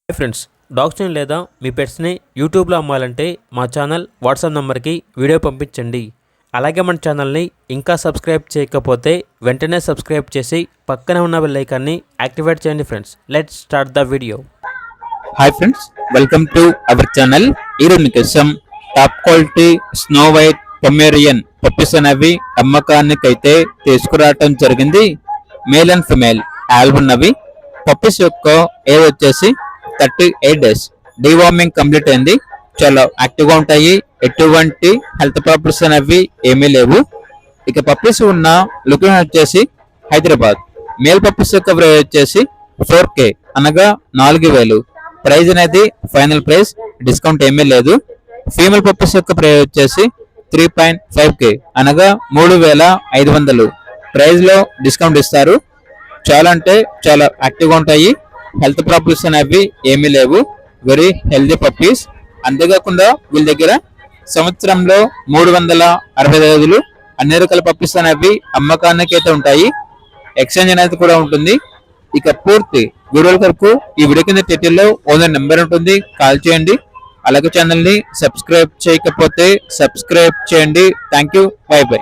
Hi friends, డాగ్స్ని లేదా మీ పెట్స్ని యూట్యూబ్లో అమ్మాలంటే మా ఛానల్ వాట్సాప్ నెంబర్కి వీడియో పంపించండి. అలాగే మన ఛానల్ని ఇంకా సబ్స్క్రైబ్ చేయకపోతే వెంటనే సబ్స్క్రైబ్ చేసి పక్కనే ఉన్న బెల్ ఐకాన్ని యాక్టివేట్ చేయండి. Friends, let's start the video. Hi friends, welcome to our channel. ఈరోజు మీకోసం top quality snow white Pomeranian puppies అనేవి అమ్మకానికైతే తీసుకురావటం జరిగింది. మేల్ అండ్ ఫిమేల్ ఆల్బమ్ ఉన్నవి. పప్పీస్ యొక్క ఏజ్ వచ్చేసి 38 days. డీవార్మింగ్ కంప్లీట్ అయింది. చాలా యాక్టివ్ గా ఉంటాయి. ఎటువంటి హెల్త్ ప్రాబ్లమ్స్ అనేవి ఏమీ లేవు. ఇక పప్పీస్ ఉన్న లొకేషన్ వచ్చేసి హైదరాబాద్. మేల్ పప్పీస్ యొక్క ప్రైస్ వచ్చేసి 4K అనగా 4000. ప్రైస్ అనేది ఫైనల్ ప్రైస్, డిస్కౌంట్ ఏమీ లేదు. ఫీమేల్ పప్పీస్ యొక్క ప్రైస్ వచ్చేసి 3.5K అనగా 3500. ప్రైస్ లో డిస్కౌంట్ ఇస్తారు. చాలా అంటే చాలా యాక్టివ్ గా ఉంటాయి. హెల్త్ ప్రాబ్లమ్స్ అనేవి ఏమీ లేవు. Very healthy puppies. అంతేకాకుండా వీళ్ళ దగ్గర సంవత్సరంలో 365 రోజులు అన్ని రకాల పప్పీస్ అనేవి అమ్మకానికి అయితే ఉంటాయి. ఎక్స్చేంజ్ అనేది కూడా ఉంటుంది. ఇక పూర్తి వీడియోల వరకు ఈ వీడియో కింద టైటిల్లో ఓనర్ నెంబర్ ఉంటుంది, కాల్ చేయండి. అలాగే ఛానల్ ని సబ్స్క్రైబ్ చేయకపోతే సబ్స్క్రైబ్ చేయండి. Thank you, by by.